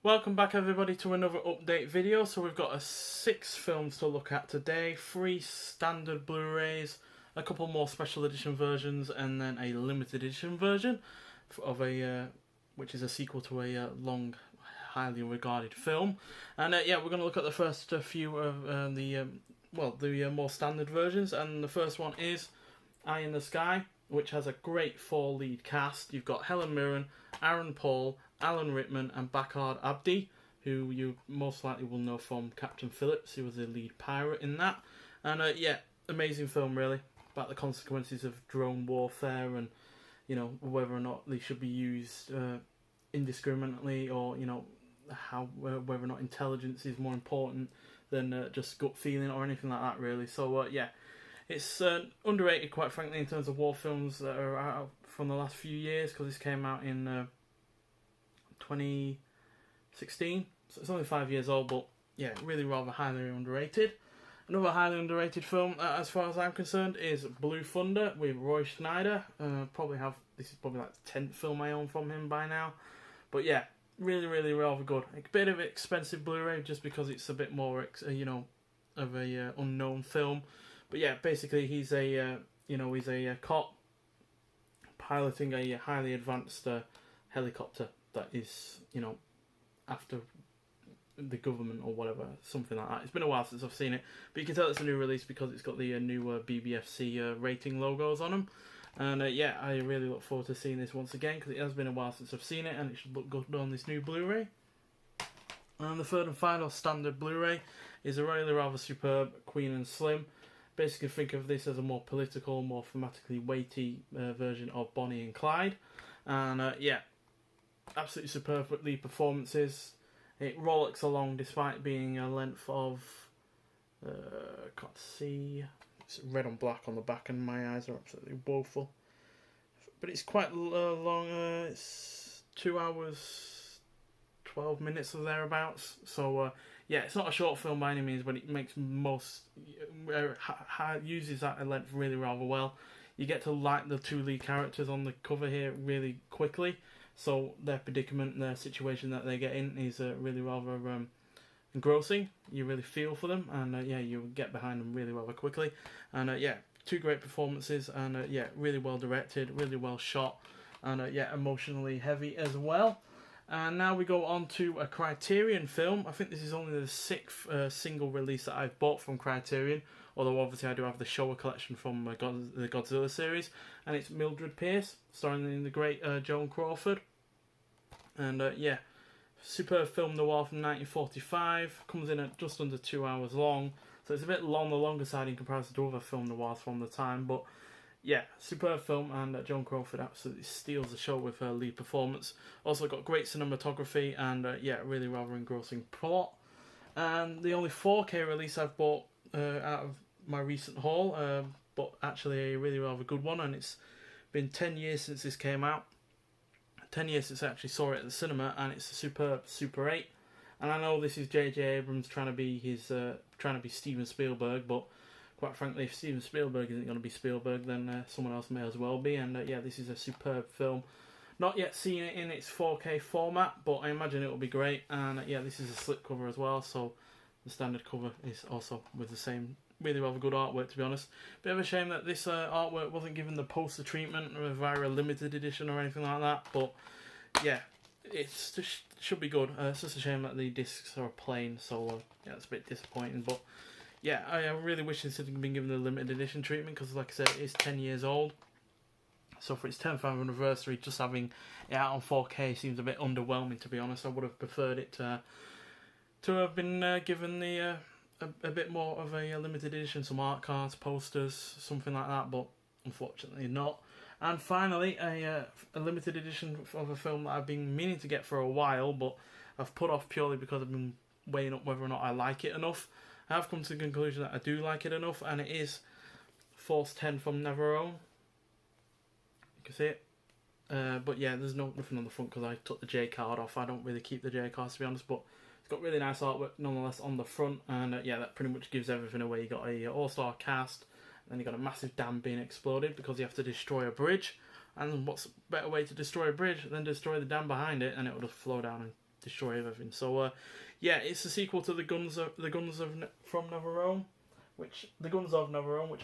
Welcome back everybody to another update video. So we've got 6 films to look at today, 3 standard Blu-rays, a couple more special edition versions, and then a limited edition version of which is a sequel to a long, highly regarded film. And we're going to look at the first few of the more standard versions, and the first one is Eye in the Sky, which has a great 4 lead cast. You've got Helen Mirren, Aaron Paul, Alan Rickman and Bakard Abdi, who you most likely will know from Captain Phillips, who was the lead pirate in that. And amazing film really, about the consequences of drone warfare and, you know, whether or not they should be used indiscriminately, or, you know, whether or not intelligence is more important than just gut feeling or anything like that really. So it's underrated, quite frankly, in terms of war films that are out from the last few years, because this came out in 2016, so it's only 5 years old, but yeah, really rather highly underrated. Another highly underrated film, as far as I'm concerned, is Blue Thunder with Roy Schneider. This is probably like the 10th film I own from him by now, but yeah, really rather good. A bit of an expensive Blu-ray just because it's a bit more of a unknown film, but yeah, basically he's a cop piloting a highly advanced helicopter that is, after the government or whatever, something like that. It's been a while since I've seen it, but you can tell it's a new release because it's got the new BBFC rating logos on them. And I really look forward to seeing this once again, because it has been a while since I've seen it, and it should look good on this new Blu-ray. And the third and final standard Blu-ray is a really rather superb Queen and Slim. Basically think of this as a more political, more thematically weighty version of Bonnie and Clyde. And absolutely superb lead performances. It rollicks along despite being a length of can't see, it's red on black on the back and my eyes are absolutely woeful, but it's quite long. It's 2 hours 12 minutes or thereabouts, so it's not a short film by any means, but it makes uses that length really rather well. You get to like the 2 lead characters on the cover here really quickly, so their predicament and their situation that they get in is really rather engrossing. You really feel for them, and you get behind them really rather quickly. And 2 great performances, and really well directed, really well shot, and emotionally heavy as well. And now we go on to a Criterion film. I think this is only the 6th single release that I've bought from Criterion, although obviously I do have the Showa collection from the Godzilla series, and it's Mildred Pierce, starring in the great Joan Crawford. And superb film noir from 1945, comes in at just under 2 hours long, so it's a bit on the longer side in comparison to other film noirs from the time, but yeah, superb film, and Joan Crawford absolutely steals the show with her lead performance. Also got great cinematography, and really rather engrossing plot. And the only 4K release I've bought out of my recent haul, but actually a really rather good one, and it's been 10 years since this came out. 10 years since I actually saw it at the cinema, and it's a superb Super 8. And I know this is J.J. Abrams trying to be Steven Spielberg, but quite frankly, if Steven Spielberg isn't going to be Spielberg, then someone else may as well be. And this is a superb film. Not yet seen it in its 4K format, but I imagine it will be great. And this is a slipcover as well, so the standard cover is also with the same really rather good artwork, to be honest. Bit of a shame that this artwork wasn't given the poster treatment via a limited edition or anything like that, but yeah, it's just should be good. It's just a shame that the discs are plain, so it's a bit disappointing, but yeah, I really wish this had been given the limited edition treatment, because like I said, it is 10 years old, so for its 10th anniversary, just having it out on 4K seems a bit underwhelming, to be honest. I would have preferred it to have been given the a bit more of a limited edition, some art cards, posters, something like that, but unfortunately not. And finally, a limited edition of a film that I've been meaning to get for a while, but I've put off purely because I've been weighing up whether or not I like it enough. I have come to the conclusion that I do like it enough, and it is Force 10 from Navarone. You can see it. But yeah, there's nothing on the front because I took the J card off. I don't really keep the J cards, to be honest, but it's got really nice artwork nonetheless on the front, and that pretty much gives everything away. You got a all-star cast, and then you got a massive dam being exploded because you have to destroy a bridge. And what's a better way to destroy a bridge than destroy the dam behind it, and it will just flow down and destroy everything. So yeah, it's a sequel to the Guns of Navarone, which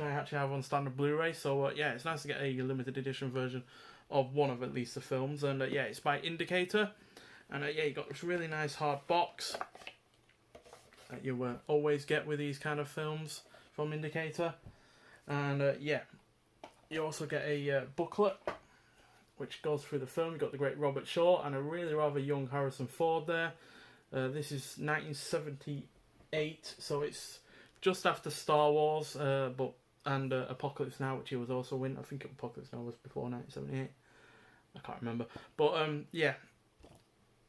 I actually have on standard Blu-ray. So yeah, it's nice to get a limited edition version of one of at least the films. And yeah, it's by Indicator, and yeah, you got this really nice hard box that you always get with these kind of films from Indicator. And yeah, you also get a booklet which goes through the film. You've got the great Robert Shaw and a really rather young Harrison Ford there. This is 1978, so it's just after Star Wars, and Apocalypse Now, which he was also in. I think Apocalypse Now was before 1978. I can't remember. But yeah,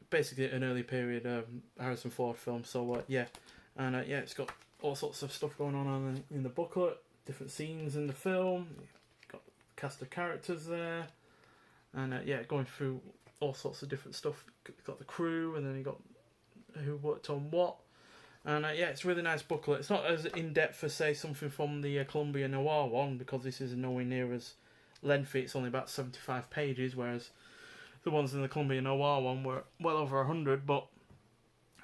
basically an early period Harrison Ford film. So yeah, and yeah, it's got all sorts of stuff going on in the booklet, different scenes in the film. You've got a cast of characters there, and yeah, going through all sorts of different stuff. You've got the crew, and then you got who worked on what. And yeah, it's a really nice booklet. It's not as in-depth as, say, something from the Columbia Noir one, because this is nowhere near as lengthy. It's only about 75 pages, whereas the ones in the Columbia Noir one were well over 100, but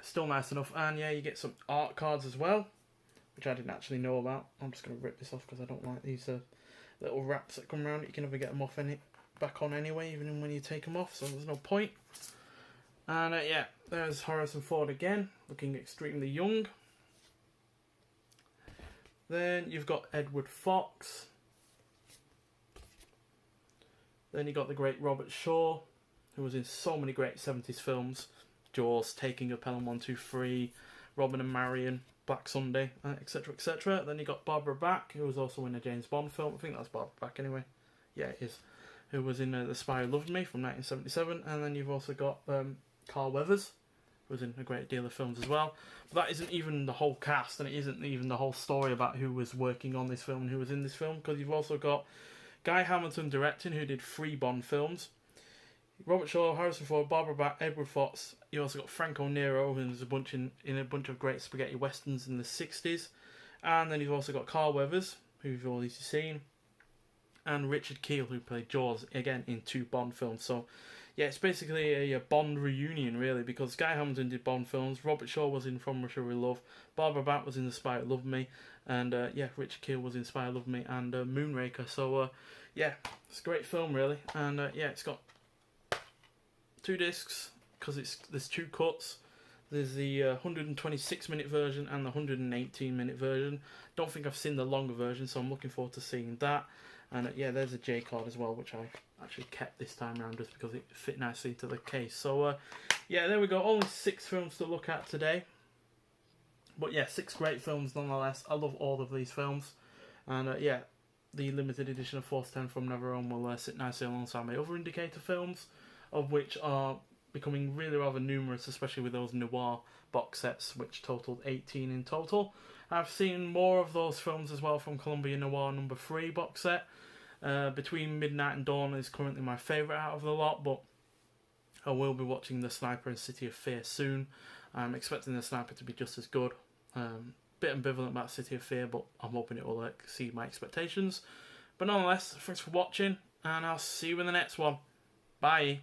still nice enough. And yeah, you get some art cards as well, which I didn't actually know about. I'm just going to rip this off because I don't like these little wraps that come around. You can never get them off back on anyway, even when you take them off, so there's no point. And yeah, there's Harrison Ford again, looking extremely young. Then you've got Edward Fox. Then you got the great Robert Shaw, who was in so many great 70s films. Jaws, Taking of Pelham 123, Robin and Marion, Black Sunday, etc, etc. Then you got Barbara Bach, who was also in a James Bond film. I think that's Barbara Bach anyway. Yeah, it is. Who was in The Spy Who Loved Me from 1977. And then you've also got Carl Weathers, who was in a great deal of films as well. But that isn't even the whole cast, and it isn't even the whole story about who was working on this film and who was in this film, because you've also got Guy Hamilton directing, who did 3 Bond films. Robert Shaw, Harrison Ford, Barbara Bach, Edward Fox. You also got Franco Nero, who was in a bunch of great spaghetti westerns in the 60s. And then you've also got Carl Weathers, who you've already seen, and Richard Kiel, who played Jaws, again in 2 Bond films. So yeah, it's basically a Bond reunion, really, because Guy Hamilton did Bond films, Robert Shaw was in From Russia with Love, Barbara Bach was in The Spy Who Loved Me, and yeah, Richard Kiel was in Spy Who Loved Me and Moonraker. So yeah, it's a great film, really. And yeah, it's got 2 discs, because there's 2 cuts. There's the 126-minute version and the 118-minute version. Don't think I've seen the longer version, so I'm looking forward to seeing that. And yeah, there's a J card as well, which I actually kept this time around just because it fit nicely into the case. So yeah, there we go. Only 6 films to look at today. But yeah, 6 great films nonetheless. I love all of these films. And yeah, the limited edition of Force 10 from Navarone will sit nicely alongside my other Indicator films, of which are becoming really rather numerous, especially with those noir box sets, which totaled 18 in total. I've seen more of those films as well from Columbia Noir number 3 box set. Between Midnight and Dawn is currently my favourite out of the lot, but I will be watching The Sniper and City of Fear soon. I'm expecting The Sniper to be just as good. Bit ambivalent about City of Fear, but I'm hoping it will exceed my expectations. But nonetheless, thanks for watching, and I'll see you in the next one. Bye.